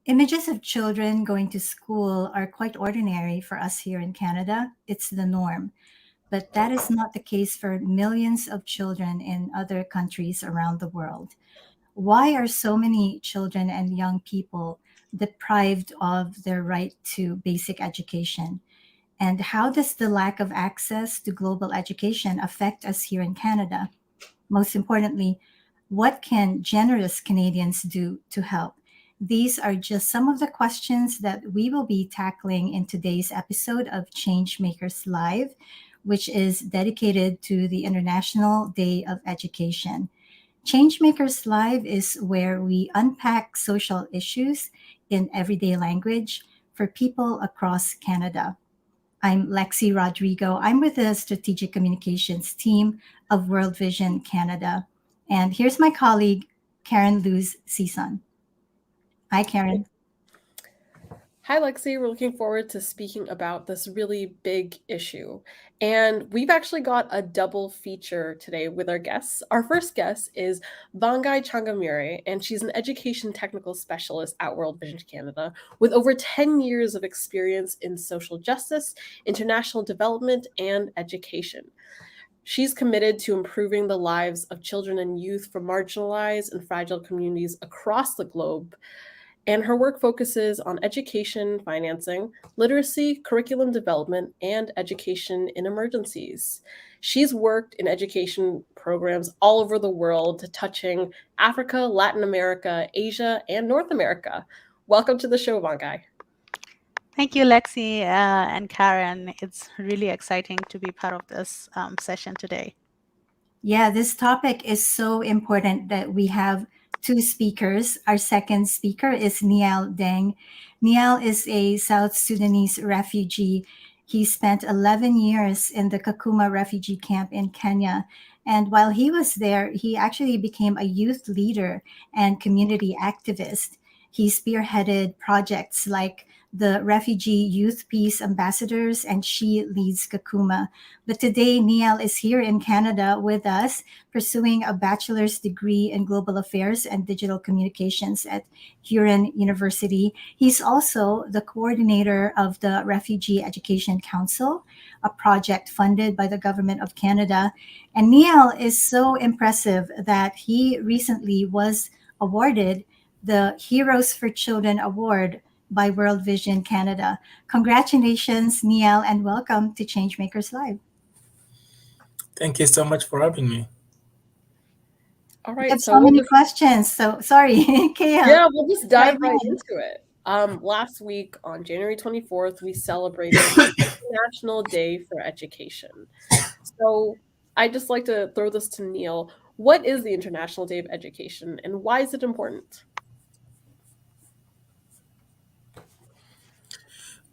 Images of children going to school are quite ordinary for us here in Canada. It's the norm. But that is not the case for millions of children in other countries around the world. Why are so many children and young people deprived of their right to basic education? And how does the lack of access to global education affect us here in Canada? Most importantly, what can generous Canadians do to help? These are just some of the questions that we will be tackling in today's episode of Changemakers Live, which is dedicated to the International Day of Education. Changemakers Live is where we unpack social issues in everyday language for people across Canada. I'm Lexi Rodrigo. I'm with the Strategic Communications team of World Vision Canada. And here's my colleague, Karen Luz Sison. Hi, Karen. Hi, Lexi. We're looking forward to speaking about this really big issue. And we've actually got a double feature today with our guests. Our first guest is Vongai Changamire, and she's an education technical specialist at World Vision Canada with over 10 years of experience in social justice, international development, and education. She's committed to improving the lives of children and youth from marginalized and fragile communities across the globe, and her work focuses on education financing, literacy, curriculum development, and education in emergencies. She's worked in education programs all over the world, touching Africa, Latin America, Asia, and North America. Welcome to the show, Vongai. Thank you, Lexi and Karen. It's really exciting to be part of this session today. Yeah, this topic is so important that we have two speakers. Our second speaker is Nhial Deng. Nhial is a South Sudanese refugee. He spent 11 years in the Kakuma refugee camp in Kenya. And while he was there, he actually became a youth leader and community activist. He spearheaded projects like the Refugee Youth Peace Ambassadors, and she leads Kakuma. But today, Nhial is here in Canada with us, pursuing a bachelor's degree in global affairs and digital communications at Huron University. He's also the coordinator of the Refugee Education Council, a project funded by the Government of Canada. And Nhial is so impressive that he recently was awarded the Heroes for Children Award by World Vision Canada. Congratulations, Nhial, and welcome to Changemakers Live. Thank you so much for having me. All We right, have so many questions. So sorry, Kale. Yeah, we'll just dive right into it. Last week on January 24th, we celebrated International Day for Education. So I'd just like to throw this to Nhial. What is the International Day of Education, and why is it important?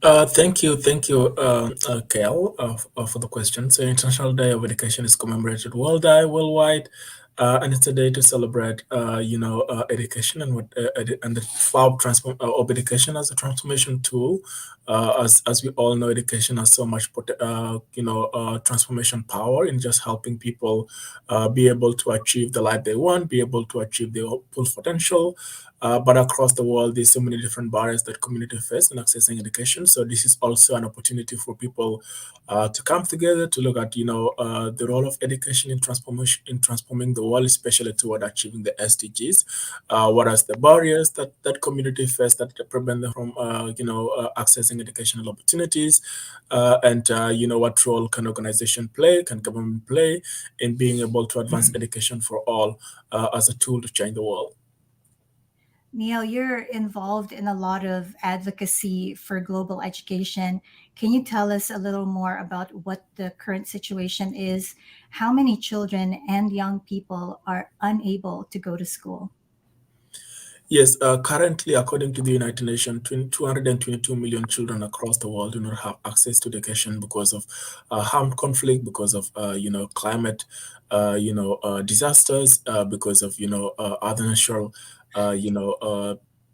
Thank you, Kale, for the question. So, International Day of Education is commemorated worldwide, and it's a day to celebrate, education and and the power of education as a transformation tool. As we all know, education has so much, transformation power in just helping people be able to achieve the life they want, be able to achieve their full potential. But across the world, there's so many different barriers that community face in accessing education. So this is also an opportunity for people to come together to look at, the role of education in transforming the world, especially toward achieving the SDGs. What are the barriers that community face that prevent them from, accessing educational opportunities, and what role can organization play, can government play in being able to advance education for all as a tool to change the world. Nhial, you're involved in a lot of advocacy for global education. Can you tell us a little more about what the current situation is? How many children and young people are unable to go to school? Yes, currently, according to the United Nations, 222 million children across the world do not have access to education because of armed conflict, because of climate, disasters, because of other natural,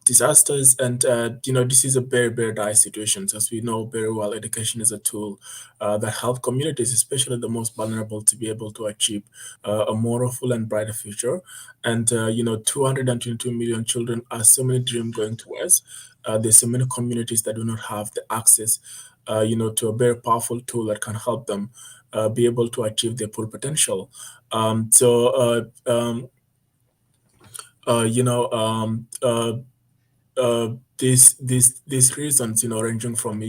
disasters. And this is a very dire situation. As we know very well, education is a tool that help communities, especially the most vulnerable, to be able to achieve a more full and brighter future. And 222 million children are so many dreams going towards. There's so many communities that do not have the access to a very powerful tool that can help them be able to achieve their full potential. um, so uh, um, uh, you know um, uh, these reasons, ranging from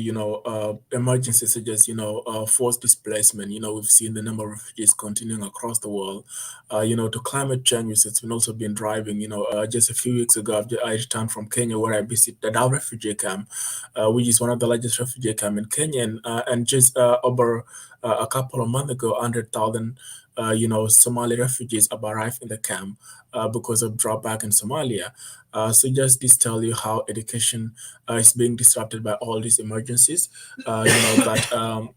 emergencies such as forced displacement. We've seen the number of refugees continuing across the world. To climate change, which has been also been driving. Just a few weeks ago, I returned from Kenya, where I visited the Dadaab refugee camp, which is one of the largest refugee camp in Kenya, and just over a couple of months ago, 100,000 Somali refugees have arrived in the camp because of drawback in Somalia. So just this tell you how education is being disrupted by all these emergencies. That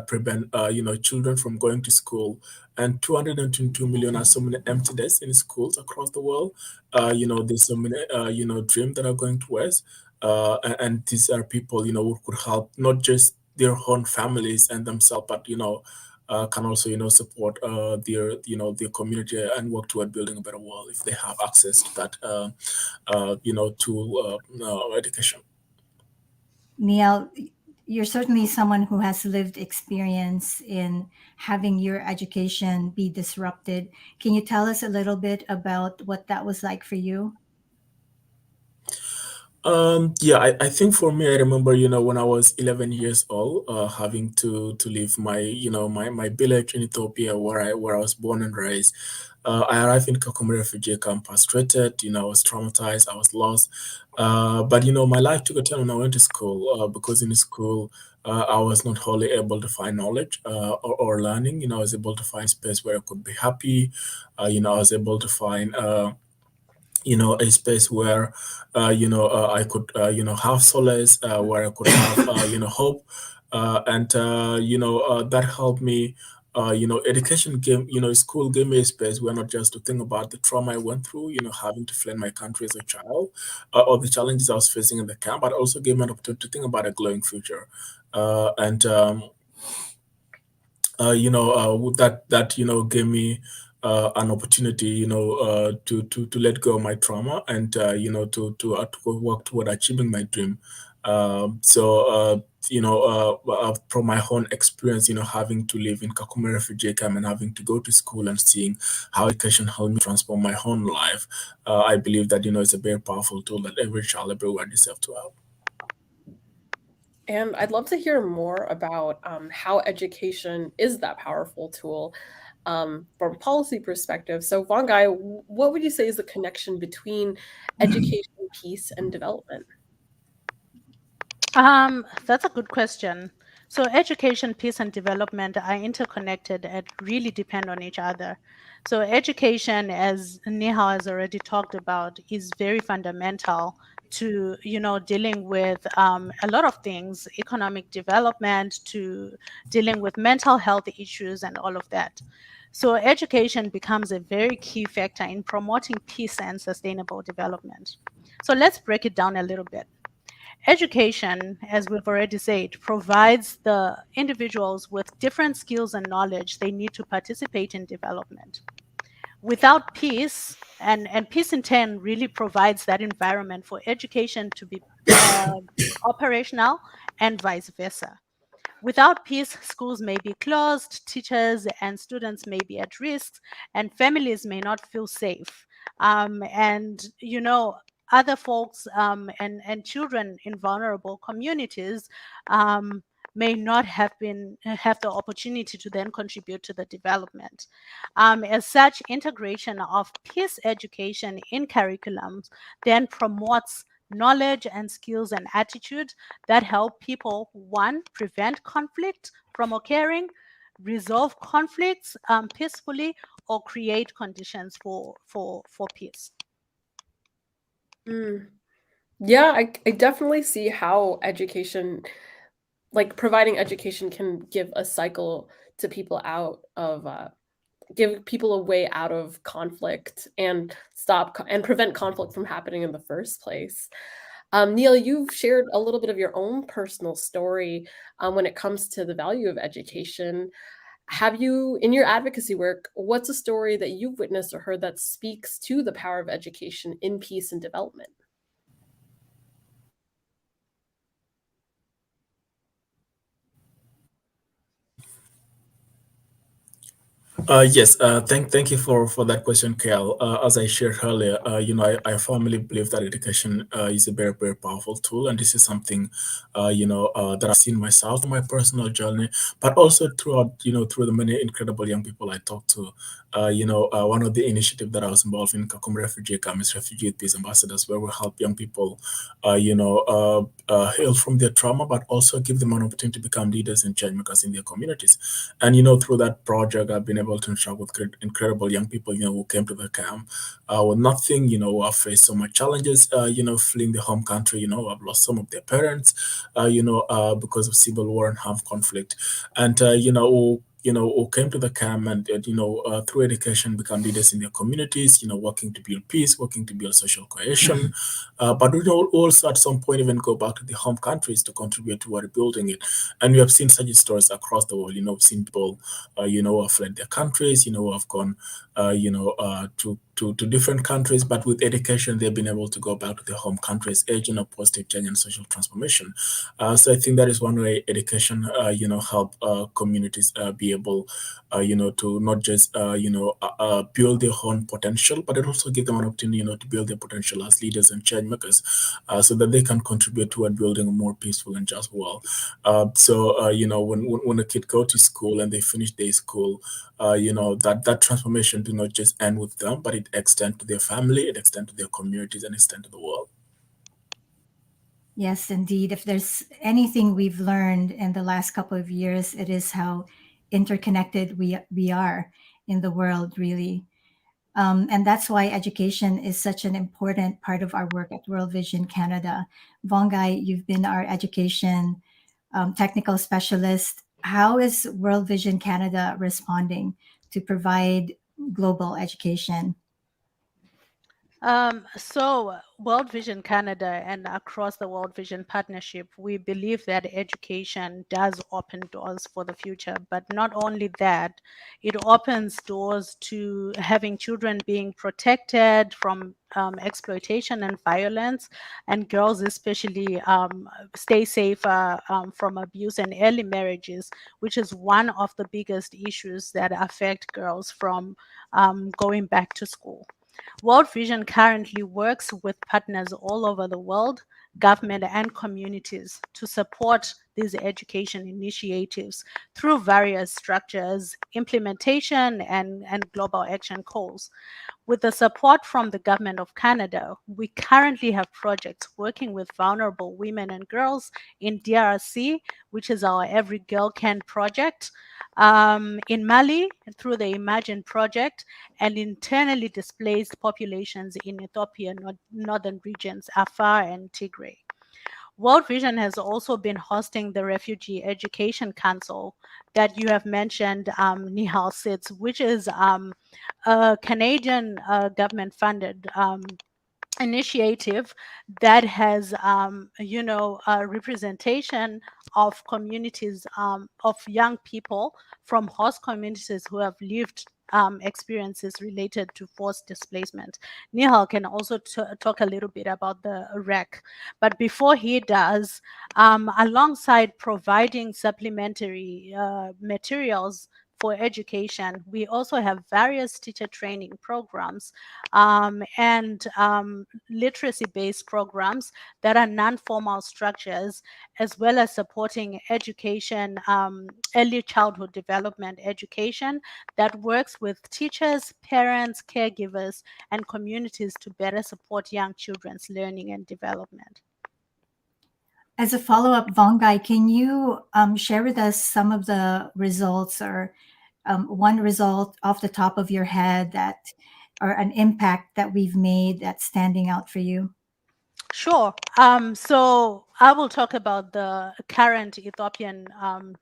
prevent children from going to school, and 222 million are so many empty desks in schools across the world. There's so many dreams that are going to waste, and these are people who could help not just their own families and themselves, but can also support their community and work toward building a better world if they have access to that to education. Nhial, you're certainly someone who has lived experience in having your education be disrupted. Can you tell us a little bit about what that was like for you? Yeah, I think for me, I remember, when I was 11 years old, having to leave my, my village in Ethiopia, where I was born and raised. I arrived in Kakuma refugee camp frustrated. I was traumatized. I was lost. But my life took a turn when I went to school, because in school, I was not wholly able to find knowledge or learning. I was able to find space where I could be happy. I was able to find a space where I could have solace, where I could have hope, and that helped me. Education gave, school gave me a space where not just to think about the trauma I went through, having to flee my country as a child, or the challenges I was facing in the camp, but also gave me an opportunity to think about a glowing future. And that gave me an opportunity, to let go of my trauma, and to work toward achieving my dream. So from my own experience, having to live in Kakuma refugee camp and having to go to school and seeing how education helped me transform my own life, I believe that it's a very powerful tool that every child everywhere deserves to have. And I'd love to hear more about how education is that powerful tool from a policy perspective. So, Vongai, what would you say is the connection between education, peace, and development? That's a good question. So education, peace, and development are interconnected and really depend on each other. So education, as Nihal has already talked about, is very fundamental to dealing with a lot of things, economic development, to dealing with mental health issues, and all of that. So education becomes a very key factor in promoting peace and sustainable development. So let's break it down a little bit. Education, as we've already said, provides the individuals with different skills and knowledge they need to participate in development. Without peace, and peace in turn really provides that environment for education to be operational, and vice versa. Without peace, schools may be closed, teachers and students may be at risk, and families may not feel safe. And other folks and children in vulnerable communities um, may not have the opportunity to then contribute to the development. As such, integration of peace education in curriculums then promotes knowledge and skills and attitude that help people, one, prevent conflict from occurring, resolve conflicts peacefully, or create conditions for peace. Mm. Yeah, I definitely see how education, like providing education, can give a cycle to people out of give people a way out of conflict and prevent conflict from happening in the first place. Nhial, you've shared a little bit of your own personal story when it comes to the value of education. Have you, in your advocacy work, what's a story that you've witnessed or heard that speaks to the power of education in peace and development? Yes, thank you for that question, Kel. As I shared earlier, I firmly believe that education is a very powerful tool, and this is something, that I've seen myself in my personal journey, but also throughout, through the many incredible young people I talked to. One of the initiatives that I was involved in, Kakum Refugee Camp, is Refugee Peace Ambassadors, where we help young people, heal from their trauma, but also give them an opportunity to become leaders and change makers in their communities. And through that project, I've been able to interact with incredible young people, who came to the camp with nothing, who have faced so much challenges, fleeing the home country, have lost some of their parents, because of civil war and armed conflict, and who came to the camp and through education become leaders in their communities, working to build peace, working to build social cohesion, but we also at some point even go back to the home countries to contribute to rebuilding it. And we have seen such stories across the world. We've seen people, who have fled their countries, who have gone, to different countries, but with education, they've been able to go back to their home countries, agent of positive change and social transformation. So I think that is one way education, help communities be able, to not just, build their own potential, but it also give them an opportunity, to build their potential as leaders and change makers, so that they can contribute toward building a more peaceful and just world. When a kid go to school and they finish their school, that transformation do not just end with them, but it extend to their family, it extend to their communities, and extend to the world. Yes, indeed. If there's anything we've learned in the last couple of years, it is how interconnected we are in the world, really. And that's why education is such an important part of our work at World Vision Canada. Vongai, you've been our education technical specialist. How is World Vision Canada responding to provide global education? So World Vision Canada and across the World Vision Partnership, we believe that education does open doors for the future. But not only that, it opens doors to having children being protected from exploitation and violence, and girls especially stay safer from abuse and early marriages, which is one of the biggest issues that affect girls from going back to school. World Vision currently works with partners all over the world, government and communities, to support these education initiatives through various structures, implementation, and global action calls. With the support from the Government of Canada, we currently have projects working with vulnerable women and girls in DRC, which is our Every Girl Can project, in Mali through the Imagine project, and internally displaced populations in Ethiopia, northern regions, Afar and Tigray. World Vision has also been hosting the Refugee Education Council that you have mentioned, Nhial sits, which is a Canadian government-funded initiative that has, a representation of communities, of young people from host communities who have lived experiences related to forced displacement. Nihal can also talk a little bit about the REC. But before he does, alongside providing supplementary materials for education, we also have various teacher training programs and literacy-based programs that are non-formal structures, as well as supporting education, early childhood development education that works with teachers, parents, caregivers, and communities to better support young children's learning and development. As a follow-up, Vongai, can you share with us some of the results or one result off the top of your head that or an impact that we've made that's standing out for you? Sure. So I will talk about the current Ethiopian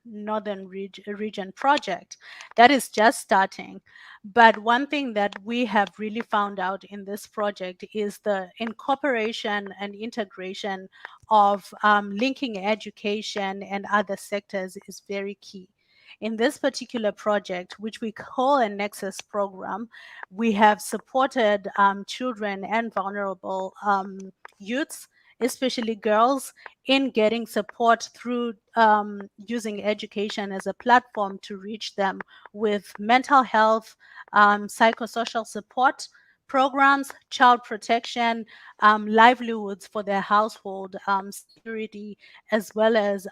northern region project that is just starting. But one thing that we have really found out in this project is the incorporation and integration of linking education and other sectors is very key. In this particular project, which we call a Nexus program, we have supported children and vulnerable youths, especially girls, in getting support through using education as a platform to reach them with mental health, psychosocial support programs, child protection, livelihoods for their household, security, as well as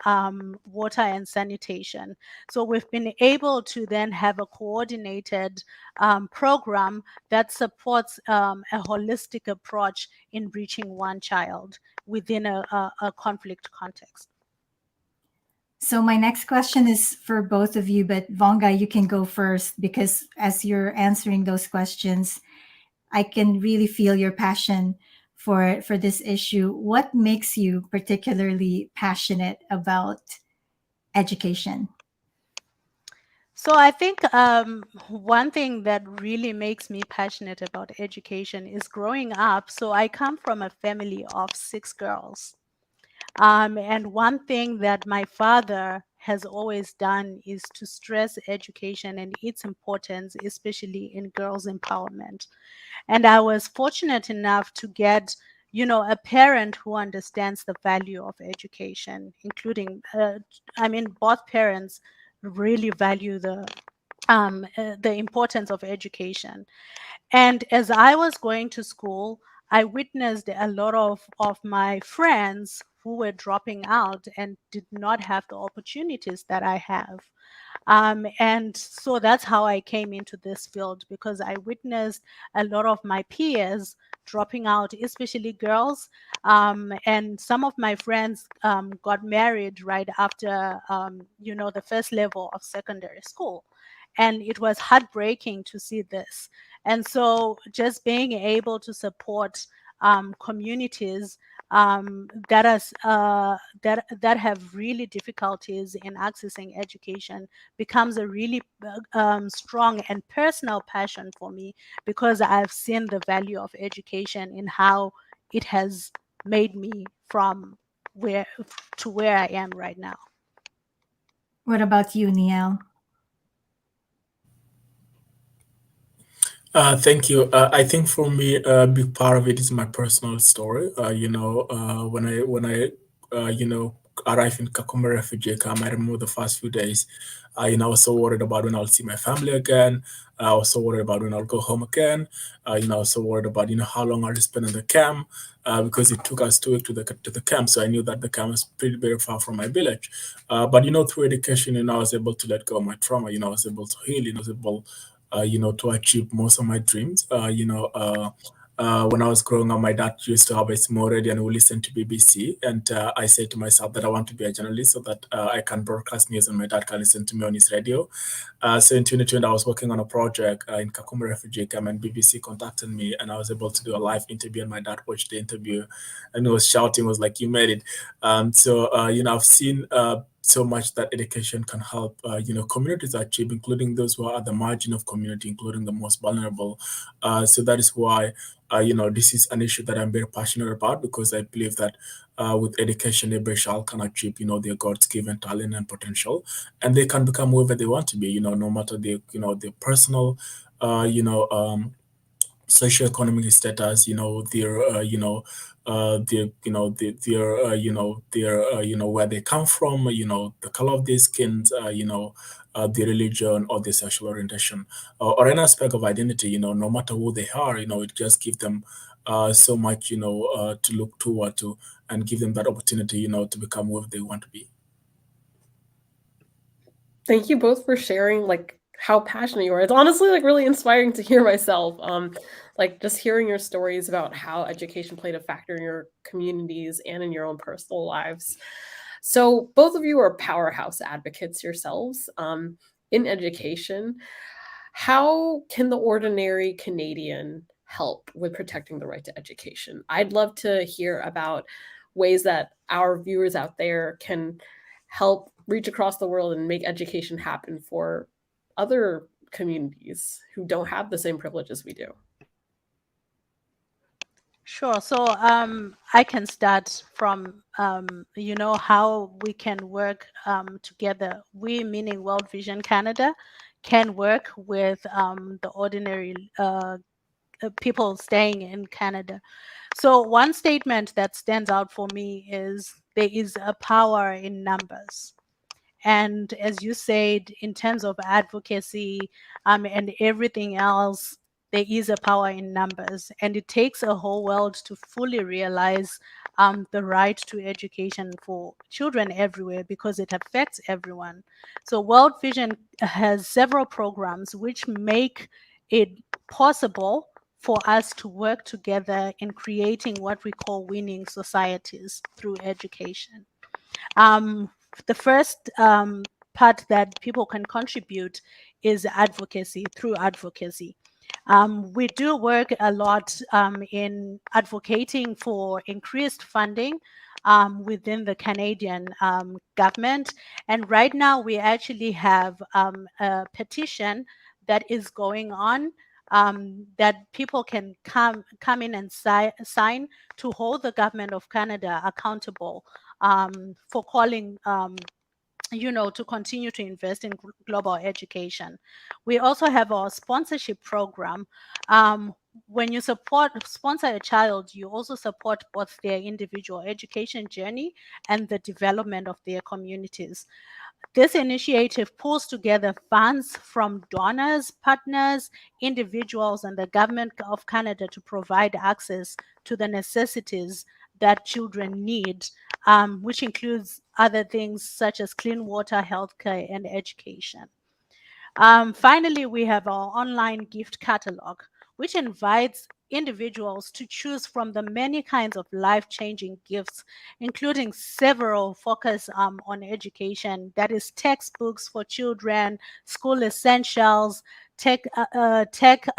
water and sanitation. So we've been able to then have a coordinated program that supports a holistic approach in reaching one child within a conflict context. So my next question is for both of you, but Vongai, you can go first because as you're answering those questions, I can really feel your passion for this issue. What makes you particularly passionate about education? So I think one thing that really makes me passionate about education is growing up. So I come from a family of 6 girls. And one thing that my father has always done is to stress education and its importance, especially in girls' empowerment. And I was fortunate enough to get, a parent who understands the value of education, including, both parents really value the importance of education. And as I was going to school, I witnessed a lot of my friends who were dropping out and did not have the opportunities that I have. And so that's how I came into this field, because I witnessed a lot of my peers dropping out, especially girls. And some of my friends got married right after, the first level of secondary school. And it was heartbreaking to see this. And so just being able to support communities that have really difficulties in accessing education becomes a really strong and personal passion for me, because I've seen the value of education in how it has made me from where to where I am right now. What about you, Nhial? Thank you. I think for me, a big part of it is my personal story. When I arrived in Kakuma refugee camp, I remember the first few days. I was so worried about when I'll see my family again. I was so worried about when I'll go home again. I was so worried about how long I'll spend in the camp, because it took us 2 weeks to the camp. So I knew that the camp was pretty very far from my village. But through education, I was able to let go of my trauma. I was able to heal. I was able to achieve most of my dreams. When I was growing up, my dad used to have a small radio and we listened to BBC. And I said to myself that I want to be a journalist so that I can broadcast news and my dad can listen to me on his radio. So in 2020, I was working on a project in Kakuma refugee camp, and BBC contacted me, and I was able to do a live interview. And my dad watched the interview, and he was shouting, was like, "You made it!" I've seen so much that education can help, communities achieve, including those who are at the margin of community, including the most vulnerable. So that is why, this is an issue that I'm very passionate about, because I believe that with education, every child can achieve, their God's given talent and potential, and they can become whoever they want to be, no matter their personal, socioeconomic status, where they come from, the color of their skins, their religion or their sexual orientation, or any aspect of identity, no matter who they are, it just gives them so much, to look toward to, and give them that opportunity, to become whoever they want to be. Thank you both for sharing how passionate you are. It's honestly really inspiring to hear myself. Just hearing your stories about how education played a factor in your communities and in your own personal lives. So both of you are powerhouse advocates yourselves in education. How can the ordinary Canadian help with protecting the right to education? I'd love to hear about ways that our viewers out there can help reach across the world and make education happen for other communities who don't have the same privileges we do? Sure. So I can start from, how we can work together. We, meaning World Vision Canada, can work with the ordinary people staying in Canada. So one statement that stands out for me is there is a power in numbers. And as you said, in terms of advocacy and everything else, there is a power in numbers. And it takes a whole world to fully realize the right to education for children everywhere, because it affects everyone. So World Vision has several programs which make it possible for us to work together in creating what we call winning societies through education. The first part that people can contribute is advocacy, through advocacy. We do work a lot in advocating for increased funding within the Canadian government. And right now we actually have a petition that is going on that people can come in and sign to hold the government of Canada accountable for calling to continue to invest in global education. We also have our sponsorship program. When you sponsor a child, you also support both their individual education journey and the development of their communities. This initiative pulls together funds from donors, partners, individuals, and the government of Canada to provide access to the necessities that children need, which includes other things such as clean water, healthcare, and education. Finally, we have our online gift catalog, which invites individuals to choose from the many kinds of life-changing gifts, including several focus on education, that is textbooks for children, school essentials, technology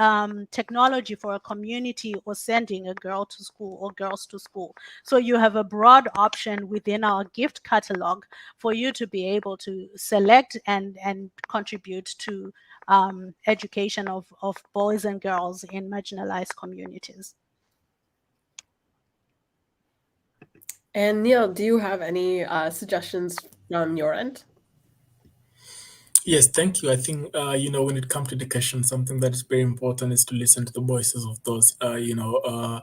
for a community, or sending a girl to school or girls to school. So you have a broad option within our gift catalog for you to be able to select and contribute to education of boys and girls in marginalized communities. And Nhial, do you have any suggestions from your end? Yes, thank you. I think when it comes to education, something that is very important is to listen to the voices of those that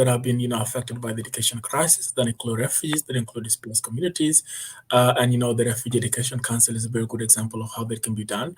have been affected by the education crisis. That include refugees, that include displaced communities, and the Refugee Education Council is a very good example of how that can be done.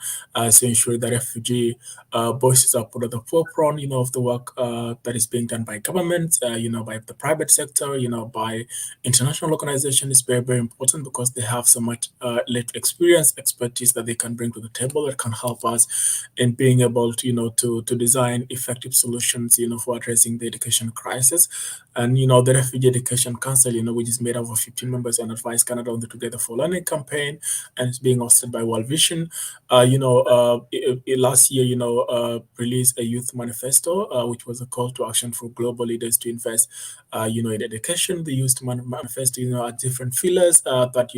So ensure that refugee voices are put at the forefront, of the work that is being done by government, by the private sector, by international organizations is very, very important, because they have so much lived experience, expertise that they can bring to the table that can help us in being able to, to design effective solutions, for addressing the education crisis. And, the Refugee Education Council, which is made up of 15 members and Advise Canada on the Together for Learning campaign, and it's being hosted by World Vision. Last year, released a youth manifesto, which was a call to action for global leaders to invest, in education. They used manifesto, at different pillars that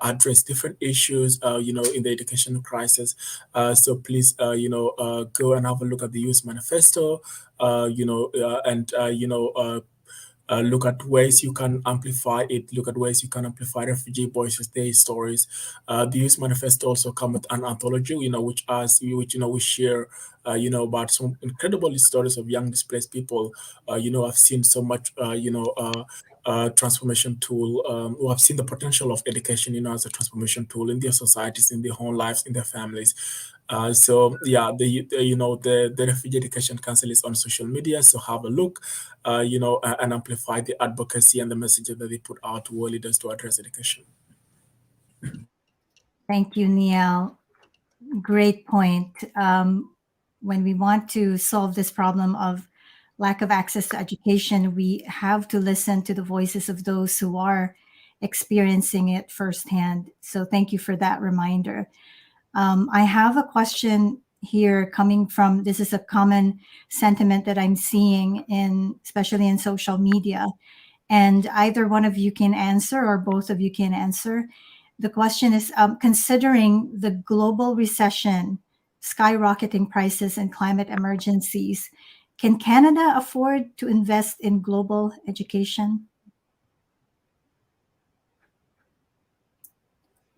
address different issues, in the education crisis. So please, go and have a look at the youth manifesto, look at ways you can amplify it. Look at ways you can amplify refugee voices, their stories. The Youth Manifesto also come with an anthology, we share, about some incredible stories of young displaced people. I've seen so much, transformation tool, who have seen the potential of education, as a transformation tool in their societies, in their own lives, in their families. So yeah, the Refugee Education Council is on social media, so have a look, and amplify the advocacy and the messages that they put out to world leaders to address education. Thank you, Nhial. Great point. When we want to solve this problem of lack of access to education, we have to listen to the voices of those who are experiencing it firsthand. So thank you for that reminder. I have a question here coming from, this is a common sentiment that I'm seeing especially in social media. And either one of you can answer or both of you can answer. The question is, considering the global recession, skyrocketing prices, and climate emergencies, can Canada afford to invest in global education?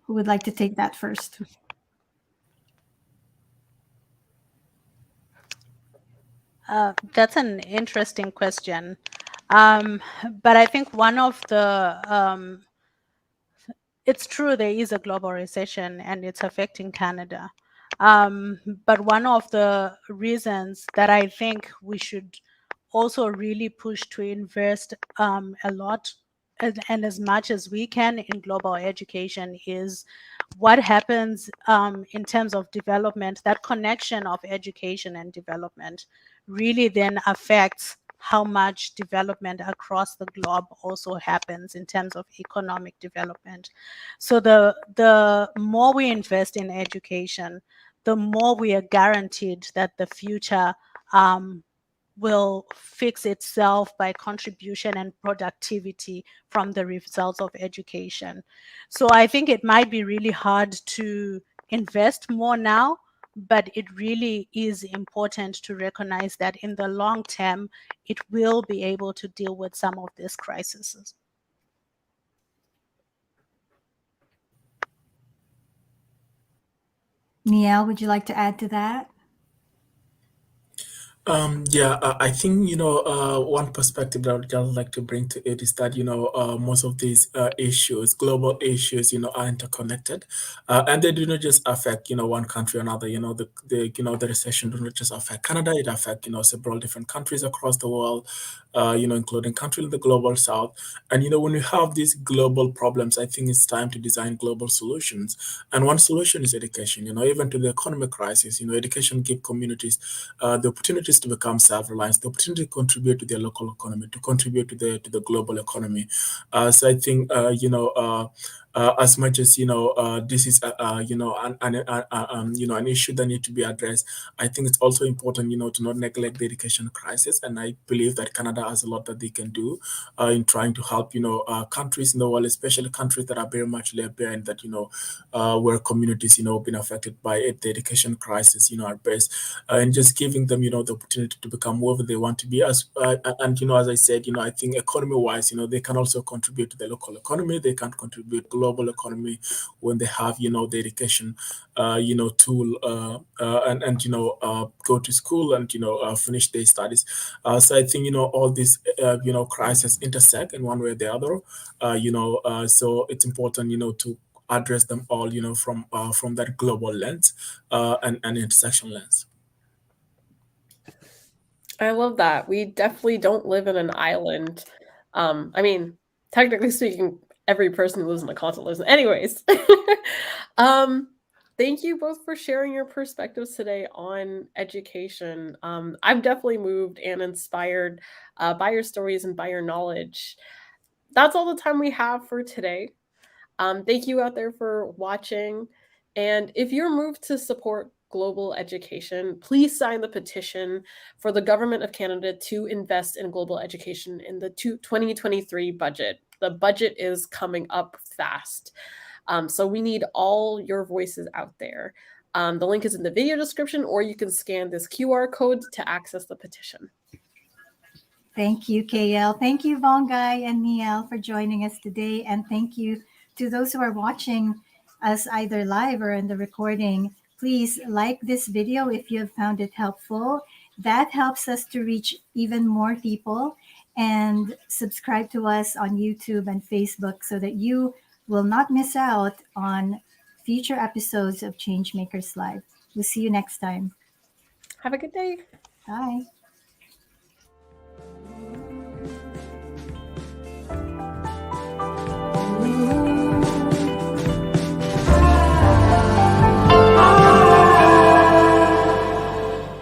Who would like to take that first? That's an interesting question. But I think one of the it's true there is a global recession and it's affecting Canada. But one of the reasons that I think we should also really push to invest a lot and as much as we can in global education is what happens in terms of development. That connection of education and development really then affects how much development across the globe also happens in terms of economic development. So the more we invest in education, the more we are guaranteed that the future will fix itself by contribution and productivity from the results of education. So I think it might be really hard to invest more now, but it really is important to recognize that in the long term, it will be able to deal with some of these crises. Nhial, would you like to add to that? I think one perspective that I would just like to bring to it is that most of these issues, global issues, are interconnected, and they do not just affect one country or another. The recession do not just affect Canada; it affects several different countries across the world, including countries in the global south. And when we have these global problems, I think it's time to design global solutions. And one solution is education. Even to the economic crisis, education give communities the opportunities to become self-reliant, the opportunity to contribute to their local economy, to contribute to the global economy. So I think as much as this is an issue that need to be addressed, I think it's also important to not neglect the education crisis. And I believe that Canada has a lot that they can do in trying to help countries in the world, especially countries that are very much left behind, that where communities been affected by it, the education crisis are best, and just giving them the opportunity to become whoever they want to be. And as I said, I think economy wise, they can also contribute to the local economy, they can contribute global economy when they have the education tool, and go to school and finish their studies. So I think all these crises intersect in one way or the other. So it's important to address them all from that global lens and intersection lens. I love that. We definitely don't live in an island. I mean, technically speaking, every person who lives in the continent lives. Anyways, um, thank you both for sharing your perspectives today on education. I'm definitely moved and inspired by your stories and by your knowledge. That's all the time we have for today. Thank you out there for watching. And if you're moved to support global education, please sign the petition for the Government of Canada to invest in global education in the 2023 budget. The budget is coming up fast. So we need all your voices out there. The link is in the video description, or you can scan this QR code to access the petition. Thank you, KL. Thank you, Vongai and Nhial, for joining us today. And thank you to those who are watching us either live or in the recording. Please like this video if you have found it helpful. That helps us to reach even more people. And subscribe to us on YouTube and Facebook so that you will not miss out on future episodes of Changemakers Live. We'll see you next time. Have a good day. Bye.